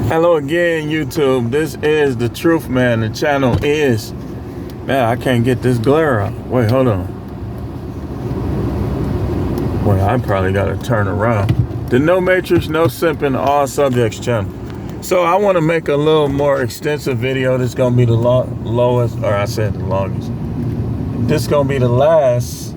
Hello again, YouTube. This is The Truth Man. The channel is... Man, I can't get this glare out. Wait, hold on. Wait, I probably got to turn around. The No Matrix, No Simping, All Subjects channel. So I want to make a little more extensive video. This is going to be the lowest, or I said the longest. This is going to be the last.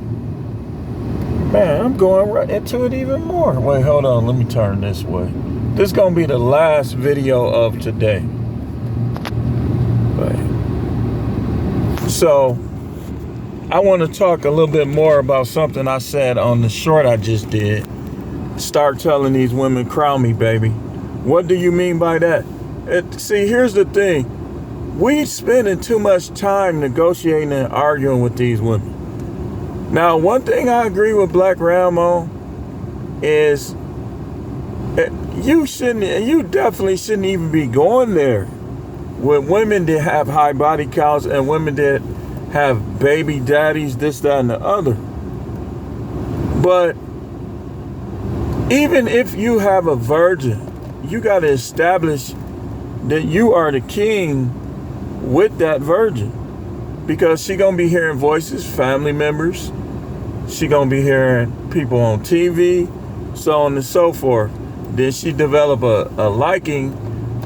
Man, I'm going right into it even more. Wait, hold on. Let me turn this way. This is going to be the last video of today. So, I want to talk a little bit more about something I said on the short I just did. Start telling these women, crown me, baby. What do you mean by that? See, here's the thing. We spending too much time negotiating and arguing with these women. Now, one thing I agree with Black Ram on is you definitely shouldn't even be going there with women that have high body counts and women that have baby daddies, this, that, and the other. But even if you have a virgin, you got to establish that you are the king with that virgin, because she gonna be hearing voices, family members, she gonna be hearing people on TV, so on and so forth. Then she develop a liking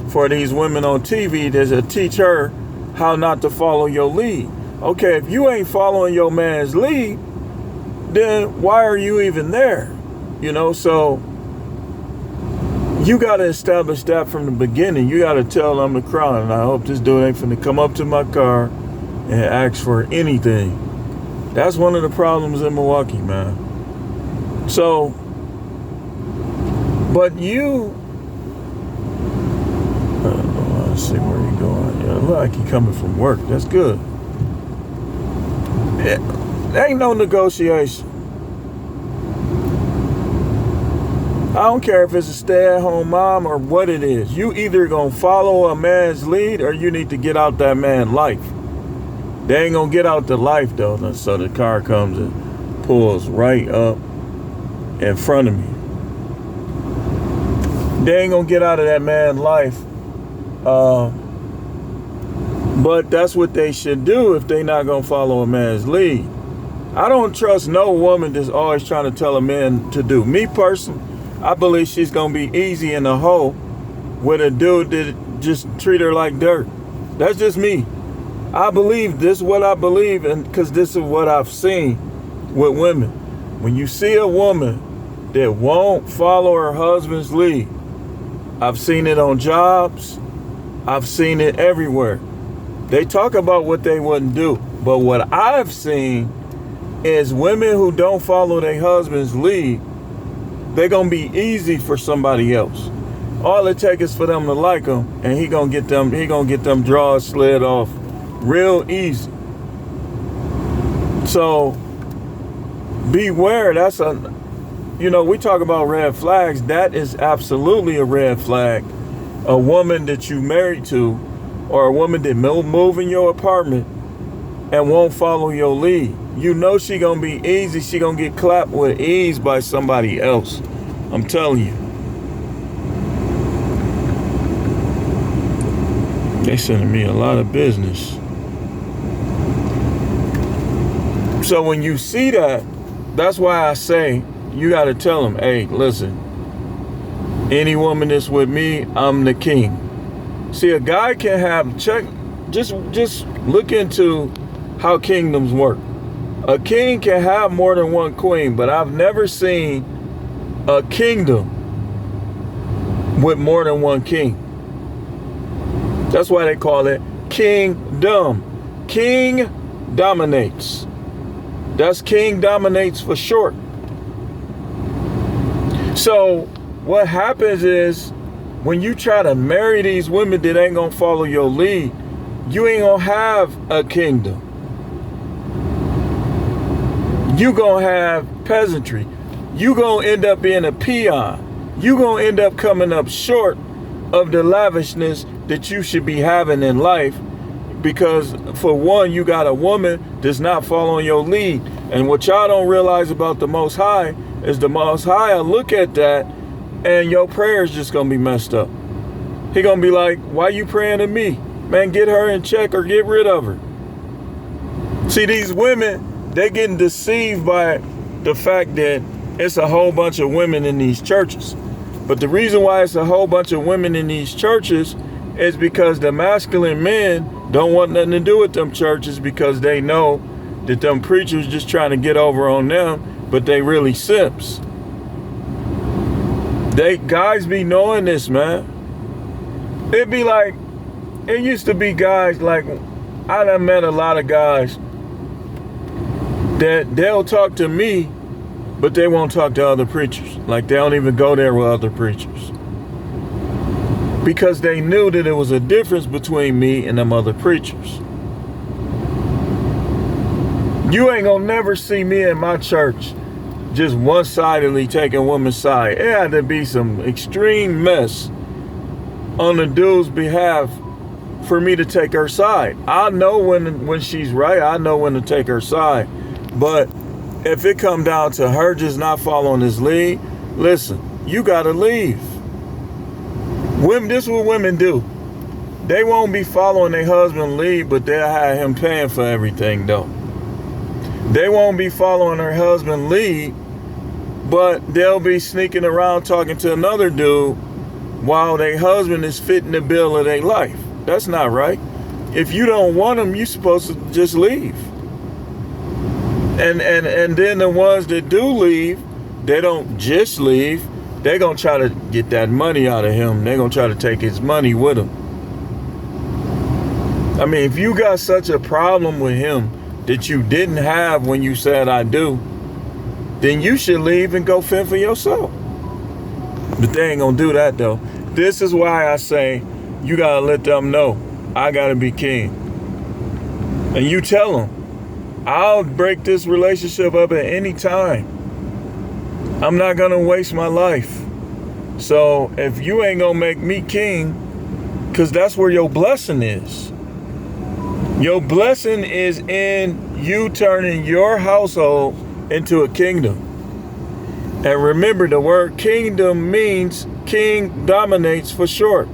for these women on TV that teach her how not to follow your lead. Okay, if you ain't following your man's lead, then why are you even there? You know, so you got to establish that from the beginning. You got to tell them the crown. And I hope this dude ain't finna come up to my car and ask for anything. That's one of the problems in Milwaukee, man. So, but you, let's see where you going. Yeah, look like you coming from work. That's good. There ain't no negotiation. I don't care if it's a stay-at-home mom or what it is. You either gonna follow a man's lead or you need to get out that man's life. They ain't gonna get out the life though. So the car comes and pulls right up in front of me. They ain't gonna get out of that man's life. But that's what they should do if they not gonna follow a man's lead. I don't trust no woman that's always trying to tell a man to do. Me personally, I believe she's gonna be easy in the hole with a dude that just treat her like dirt. That's just me. I believe this is what I believe, and because this is what I've seen with women. When you see a woman that won't follow her husband's lead, I've seen it on jobs, I've seen it everywhere. They talk about what they wouldn't do, but what I've seen is women who don't follow their husband's lead, they're gonna be easy for somebody else. All it takes is for them to like them, and he gonna get them drawers slid off real easy. So beware. That's we talk about red flags. That is absolutely a red flag. A woman that you married to, or a woman that move in your apartment and won't follow your lead. You know she gonna be easy. She gonna get clapped with ease by somebody else. I'm telling you. They sending me a lot of business. So when you see that, that's why I say you gotta tell them, hey, listen, any woman that's with me, I'm the king. See, a guy can have, just look into how kingdoms work. A king can have more than one queen, but I've never seen a kingdom with more than one king. That's why they call it kingdom. King dominates. That's king dominates for short. So what happens is, when you try to marry these women that ain't gonna follow your lead, you ain't gonna have a kingdom. You gonna have peasantry. You gonna end up being a peon. You gonna end up coming up short of the lavishness that you should be having in life, because for one, you got a woman that's not following your lead. And what y'all don't realize about the Most High is the Most High will look at that and your prayers just gonna be messed up. He gonna be like, why you praying to me? Man, get her in check or get rid of her. See, these women, they getting deceived by the fact that it's a whole bunch of women in these churches. But the reason why it's a whole bunch of women in these churches is because the masculine men don't want nothing to do with them churches, because they know that them preachers just trying to get over on them, but they really simps. Guys be knowing this, man. It'd be like, it used to be guys like, I done met a lot of guys that they'll talk to me, but they won't talk to other preachers. Like, they don't even go there with other preachers. Because they knew that there was a difference between me and them other preachers. You ain't gonna never see me in my church just one-sidedly taking women's side. It had to be some extreme mess on the dude's behalf for me to take her side. I know when she's right. I know when to take her side. But if it come down to her just not following his lead, listen, you gotta leave. Women, this is what women do. They won't be following their husband's lead, but they'll have him paying for everything though. They won't be following her husband's lead, but they'll be sneaking around talking to another dude while their husband is fitting the bill of their life. That's not right. If you don't want them, you're supposed to just leave. And then the ones that do leave, they don't just leave. They're going to try to get that money out of him. They're going to try to take his money with him. I mean, if you got such a problem with him that you didn't have when you said I do, then you should leave and go fend for yourself. But they ain't going to do that though. This is why I say you got to let them know I got to be king. And you tell them, I'll break this relationship up at any time. I'm not gonna waste my life. So if you ain't gonna make me king, because that's where your blessing is. Your blessing is in you turning your household into a kingdom. And remember, the word kingdom means king dominates for short.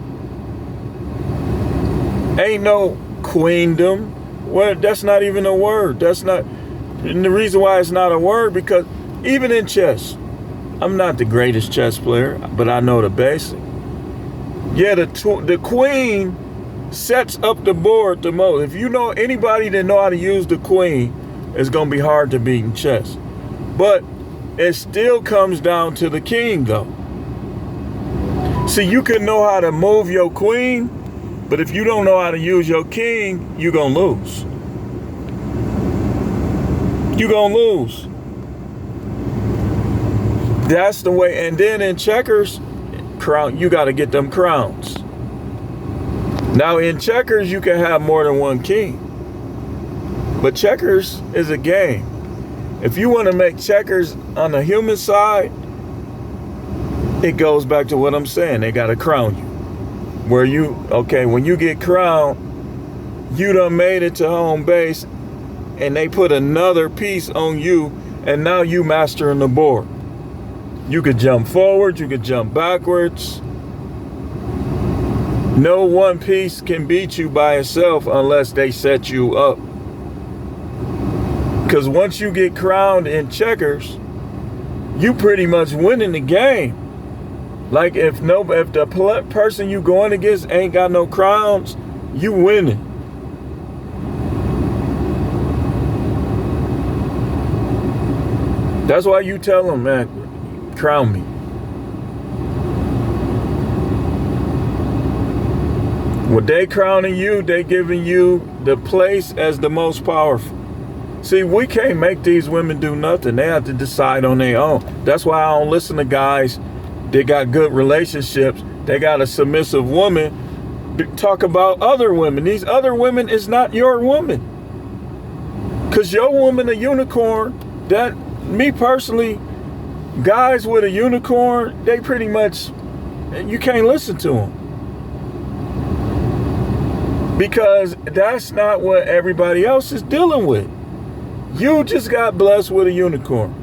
Ain't no queendom. Well, that's not even a word. That's not, and the reason why it's not a word, because even in chess, I'm not the greatest chess player, but I know the basic. Yeah, the queen sets up the board the most. If you know anybody that know how to use the queen, it's gonna be hard to beat in chess. But it still comes down to the king though. See, you can know how to move your queen, but if you don't know how to use your king, you're gonna lose. You're gonna lose. That's the way. And then in checkers, crown, you gotta get them crowns. Now in checkers, you can have more than one king. But checkers is a game. If you wanna make checkers on the human side, it goes back to what I'm saying. They gotta crown you. Where you, okay, when you get crowned, you done made it to home base and they put another piece on you and now you mastering the board. You could jump forward, you could jump backwards. No one piece can beat you by itself unless they set you up. Because once you get crowned in checkers, you pretty much winning the game. Like if the person you going against ain't got no crowns, you winning. That's why you tell them, man, crown me. When they crowning you, they giving you the place as the most powerful. See, we can't make these women do nothing. They have to decide on their own. That's why I don't listen to guys. They got good relationships. They got a submissive woman. Talk about other women. These other women is not your woman. Because your woman, a unicorn, that, me personally, guys with a unicorn, they pretty much, you can't listen to them. Because that's not what everybody else is dealing with. You just got blessed with a unicorn.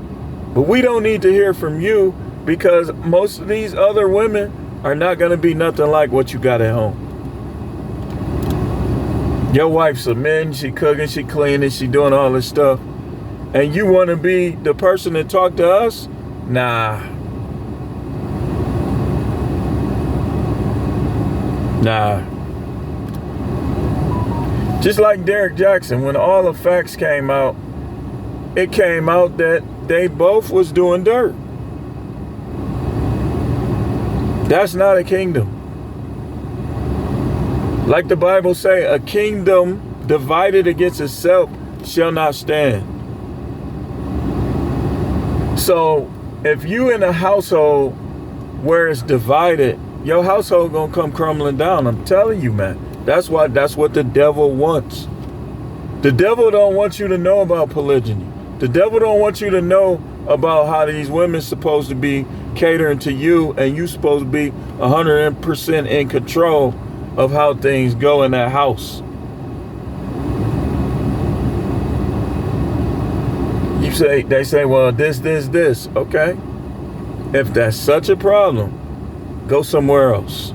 But we don't need to hear from you, because most of these other women are not going to be nothing like what you got at home. Your wife's submitting, she cooking, she cleaning, she doing all this stuff. And you want to be the person that talk to us? Nah. Just like Derrick Jaxn, when all the facts came out, it came out that they both was doing dirt. That's not a kingdom. Like the Bible say, a kingdom divided against itself shall not stand. So if you in a household where it's divided, your household gonna come crumbling down. I'm telling you, man. That's what the devil wants. The devil don't want you to know about polygyny. The devil don't want you to know about how these women supposed to be catering to you, and you supposed to be 100% in control of how things go in that house. They say, well, this. Okay. If that's such a problem, go somewhere else.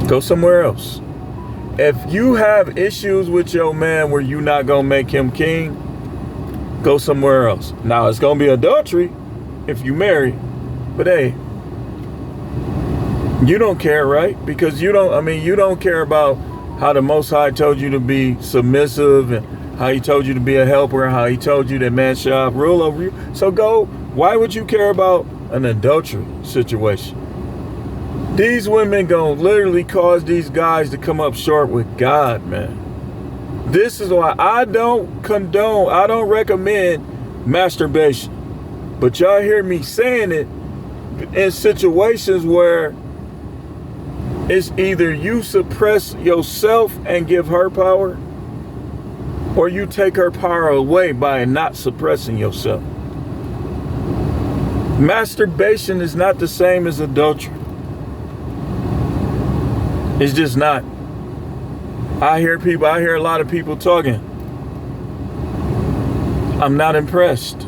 Go somewhere else. If you have issues with your man where you're not going to make him king, go somewhere else. Now, it's going to be adultery if you marry. But hey, you don't care, right? Because you don't care about how the Most High told you to be submissive and how he told you to be a helper and how he told you that man shall rule over you. So go. Why would you care about an adultery situation? These women gonna literally cause these guys to come up short with God, man. This is why I don't recommend masturbation. But y'all hear me saying it in situations where it's either you suppress yourself and give her power, or you take her power away by not suppressing yourself. Masturbation is not the same as adultery. It's just not. I hear a lot of people talking. I'm not impressed.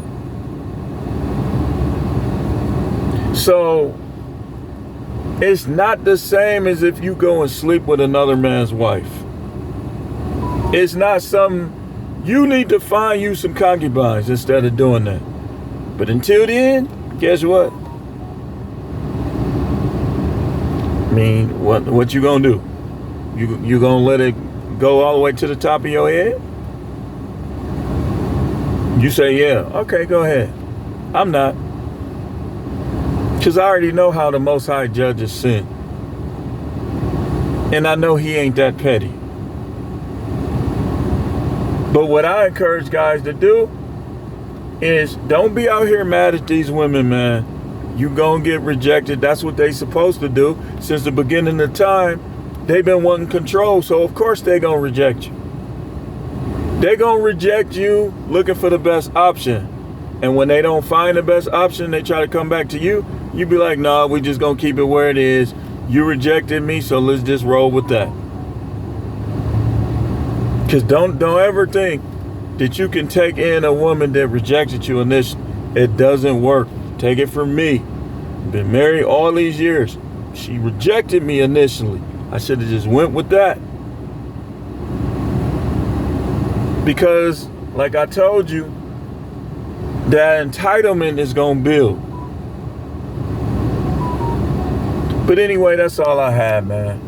So, it's not the same as if you go and sleep with another man's wife. It's not something. You need to find you some concubines instead of doing that. But until then, guess what? I mean, what you gonna do? You gonna let it go all the way to the top of your head? You say, yeah, okay, go ahead. I'm not. Because I already know how the Most High judges sin. And I know he ain't that petty. But what I encourage guys to do is don't be out here mad at these women, man. You gonna get rejected. That's what they supposed to do. Since the beginning of time, they've been wanting control. So of course they gonna reject you. They gonna reject you looking for the best option. And when they don't find the best option, they try to come back to you. You be like, nah, we just gonna keep it where it is. You rejected me, so let's just roll with that. Because don't ever think that you can take in a woman that rejected you initially. It doesn't work. Take it from me. Been married all these years. She rejected me initially. I should have just went with that. Because, like I told you, that entitlement is going to build. But anyway, that's all I have, man.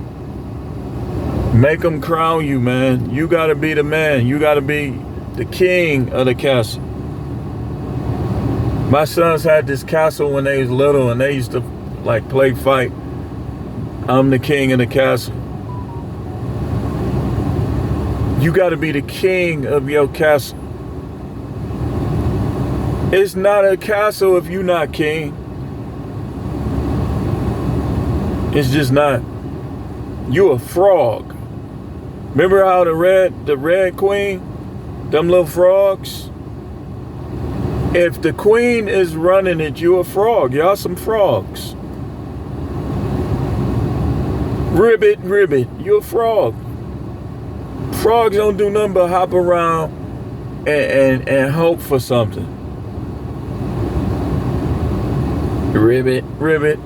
Make them crown you, man. You got to be the man. You got to be the king of the castle. My sons had this castle when they was little, and they used to like play fight. I'm the king of the castle. You got to be the king of your castle. It's not a castle if you're not king. It's just not. You a frog. Remember how the red queen, them little frogs? If the queen is running it, you a frog. Y'all some frogs. Ribbit, you a frog. Frogs don't do nothing but hop around and hope for something. Ribbit.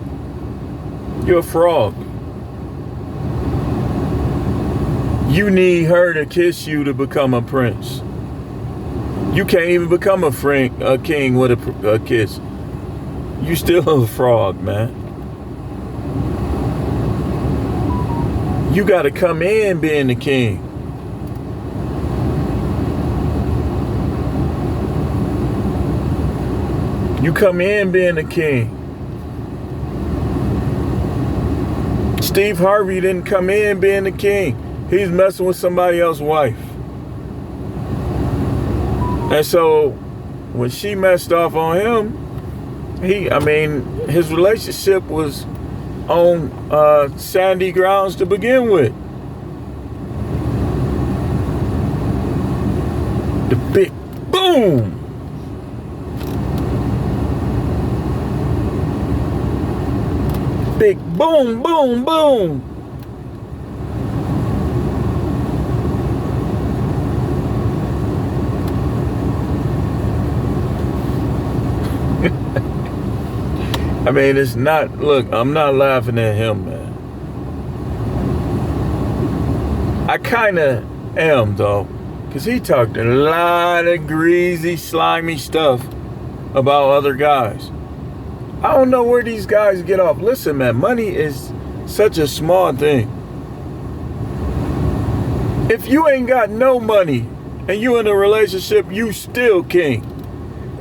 You're a frog. You need her to kiss you to become a prince. You can't even become a king with a kiss. You still a frog, man. You got to come in being the king. You come in being the king. Steve Harvey didn't come in being the king. He's messing with somebody else's wife. And so when she messed off on him, his relationship was on sandy grounds to begin with. The big boom. Big boom, boom, boom. It's not, look, I'm not laughing at him, man. I kind of am, though, because he talked a lot of greasy, slimy stuff about other guys. I don't know where these guys get off. Listen, man, money is such a small thing. If you ain't got no money and you in a relationship, you still king.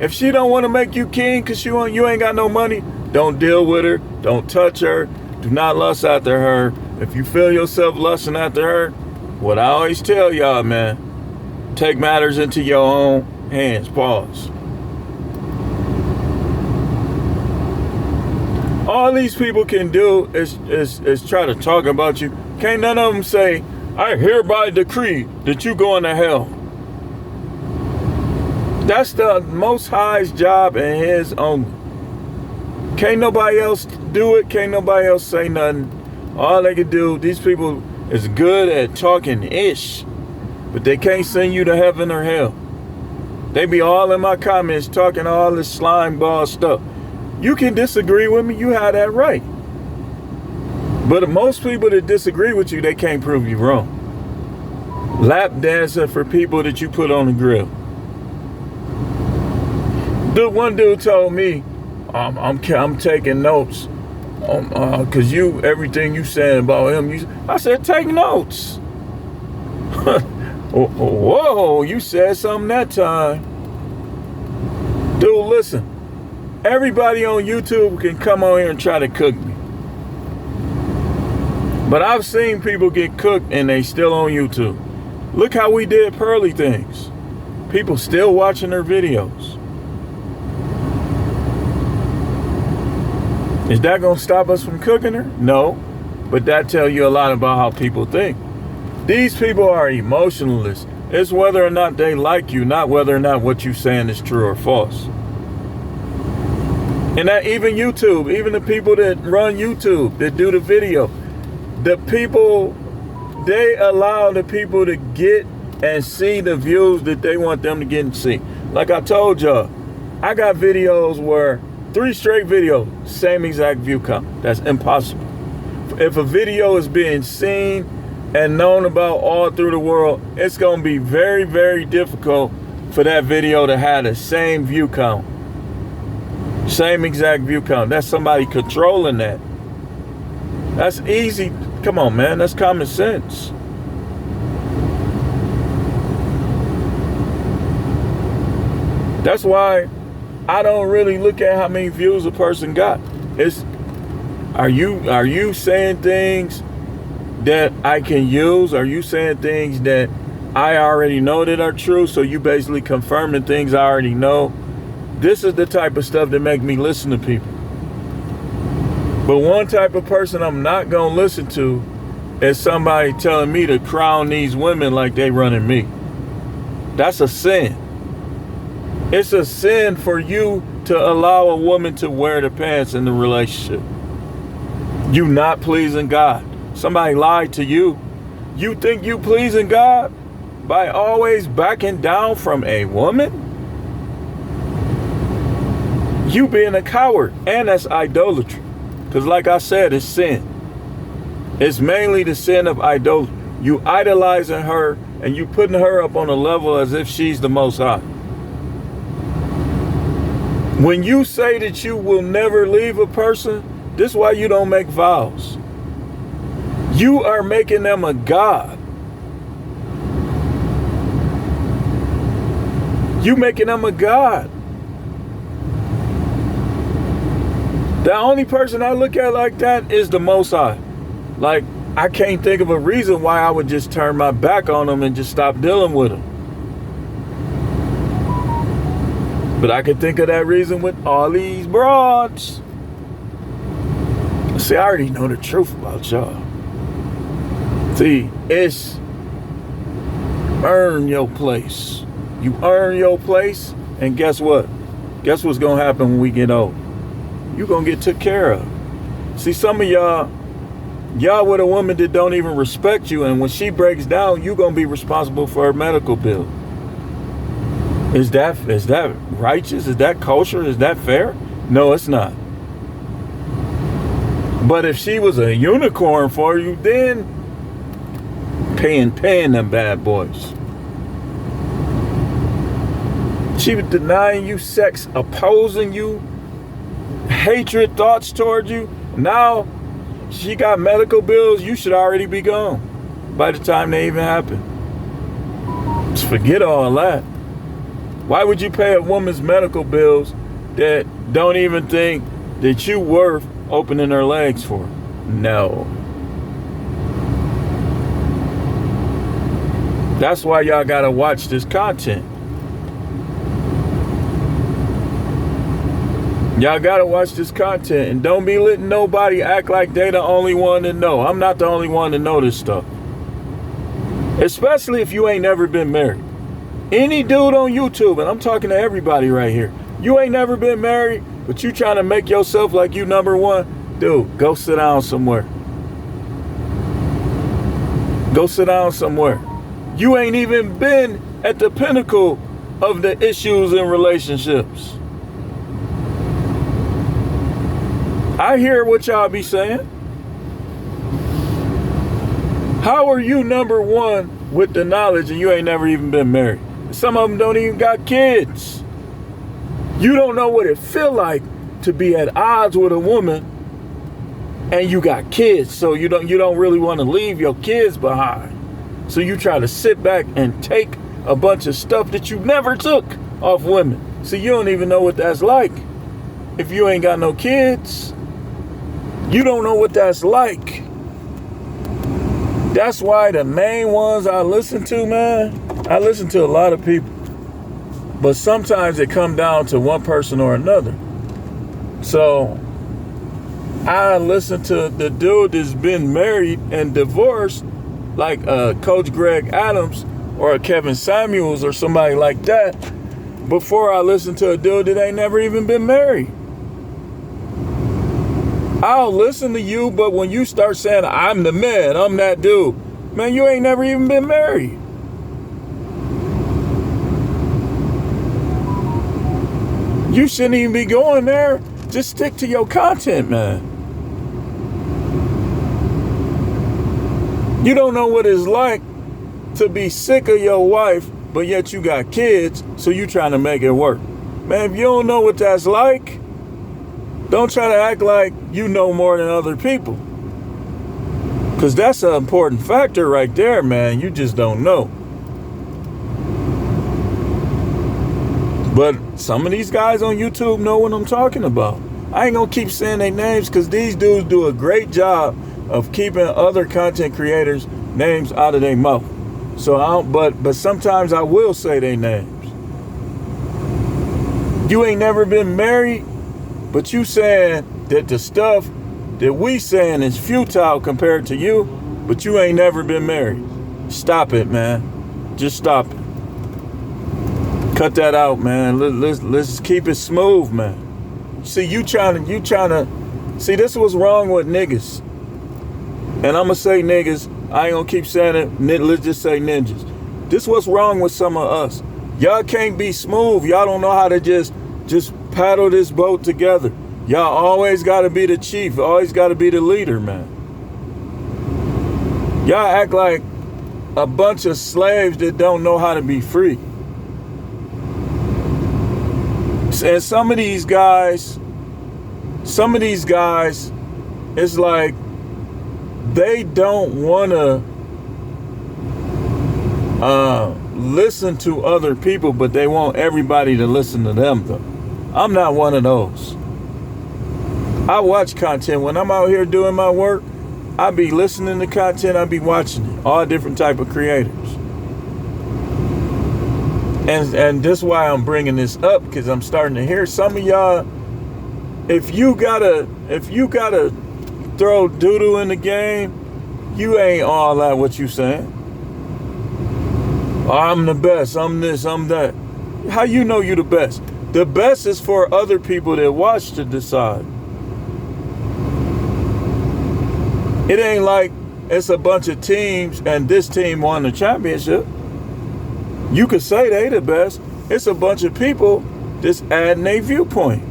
If she don't want to make you king because you ain't got no money, don't deal with her. Don't touch her. Do not lust after her. If you feel yourself lusting after her, what I always tell y'all, man, take matters into your own hands. Pause. All these people can do is try to talk about you. Can't none of them say, I hereby decree that you going to hell. That's the Most High's job and his only. Can't nobody else do it. Can't nobody else say nothing. All they can do, these people is good at talking ish, but they can't send you to heaven or hell. They be all in my comments talking all this slime ball stuff. You can disagree with me. You have that right. But most people that disagree with you, they can't prove you wrong. Lap dancing for people that you put on the grill. One dude told me, I'm taking notes, cause everything you saying about him. I said, take notes. Whoa, you said something that time, dude. Listen, everybody on YouTube can come on here and try to cook me, but I've seen people get cooked and they still on YouTube. Look how we did Pearly Things. People still watching their videos. Is that going to stop us from cooking her? No. But that tells you a lot about how people think. These people are emotionalists. It's whether or not they like you, not whether or not what you're saying is true or false. And that even YouTube, even the people that run YouTube, that do the video, the people, they allow the people to get and see the views that they want them to get and see. Like I told y'all, I got videos where 3 straight videos, same exact view count. That's impossible. If a video is being seen and known about all through the world, it's going to be very, very difficult for that video to have the same view count. Same exact view count. That's somebody controlling that. That's easy. Come on, man. That's common sense. That's why I don't really look at how many views a person got. It's, are you saying things that I can use? Are you saying things that I already know that are true? So you basically confirming things I already know. This is the type of stuff that make me listen to people. But one type of person I'm not gonna listen to is somebody telling me to crown these women like they running me. That's a sin. It's a sin for you to allow a woman to wear the pants in the relationship. You not pleasing God. Somebody lied to you. You think you pleasing God by always backing down from a woman? You being a coward, and that's idolatry. Because like I said, it's sin. It's mainly the sin of idolatry. You idolizing her and you putting her up on a level as if she's the Most High. When you say that you will never leave a person, this is why you don't make vows. You are making them a god. You making them a god. The only person I look at like that is the Most High. Like, I can't think of a reason why I would just turn my back on them and just stop dealing with them. But I can think of that reason with all these broads. See, I already know the truth about y'all. See, it's earn your place. You earn your place, and guess what? Guess what's gonna happen when we get old? You gonna get took care of. See, some of y'all with a woman that don't even respect you, and when she breaks down, you gonna be responsible for her medical bill. Is that righteous? Is that kosher? Is that fair? No, it's not. But if she was a unicorn for you, then paying them bad boys. She was denying you sex, opposing you, hatred thoughts toward you. Now she got medical bills. You should already be gone by the time they even happen. Just forget all that. Why would you pay a woman's medical bills that don't even think that you worth opening her legs for? No. That's why y'all gotta watch this content. Y'all gotta watch this content and don't be letting nobody act like they the only one to know. I'm not the only one to know this stuff. Especially if you ain't never been married. Any dude on YouTube, and I'm talking to everybody right here. You ain't never been married, but you trying to make yourself like you number one. Dude, go sit down somewhere. Go sit down somewhere. You ain't even been at the pinnacle of the issues in relationships. I hear what y'all be saying. How are you number one with the knowledge and you ain't never even been married? Some of them don't even got kids. You don't know what it feel like to be at odds with a woman and you got kids, so you don't really want to leave your kids behind. So you try to sit back and take a bunch of stuff that you never took off women. So you don't even know what that's like. If you ain't got no kids, you don't know what that's like. That's why the main ones I listen to, man, I listen to a lot of people. But sometimes it come down to one person or another. So I listen to the dude that's been married and divorced, like Coach Greg Adams or a Kevin Samuels or somebody like that, before I listen to a dude that ain't never even been married. I'll listen to you, but when you start saying, I'm the man, I'm that dude, man, you ain't never even been married. You shouldn't even be going there. Just stick to your content, man. You don't know what it's like to be sick of your wife, but yet you got kids, so you trying to make it work. Man, if you don't know what that's like, don't try to act like you know more than other people. Because that's an important factor right there, man. You just don't know. But some of these guys on YouTube know what I'm talking about. I ain't gonna keep saying their names because these dudes do a great job of keeping other content creators' names out of their mouth. So I don't, but sometimes I will say their names. You ain't never been married, but you saying that the stuff that we saying is futile compared to you, but you ain't never been married. Stop it, man. Just stop it. Cut that out, man. Let's keep it smooth, man. See, you trying to see, this was wrong with niggas. And I'm gonna say niggas. I ain't gonna keep saying it. Let's just say ninjas. This what's wrong with some of us. Y'all can't be smooth. Y'all don't know how to just paddle this boat together. Y'all always got to be the chief. Always got to be the leader, man. Y'all act like a bunch of slaves that don't know how to be free. And some of these guys, it's like they don't want to listen to other people, but they want everybody to listen to them, though. I'm not one of those. I watch content. When I'm out here doing my work, I be listening to content, I be watching it. All different type of creators. And that's why I'm bringing this up, because I'm starting to hear some of y'all, if you gotta throw doo-doo in the game, you ain't all that what you saying. Oh, I'm the best, I'm this, I'm that. How you know you the best? The best is for other people that watch to decide. It ain't like it's a bunch of teams and this team won the championship. You could say they the best. It's a bunch of people just adding their viewpoint.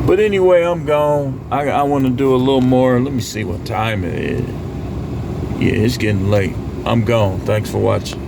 But anyway, I'm gone. I want to do a little more. Let me see what time it is. Yeah, it's getting late. I'm gone. Thanks for watching.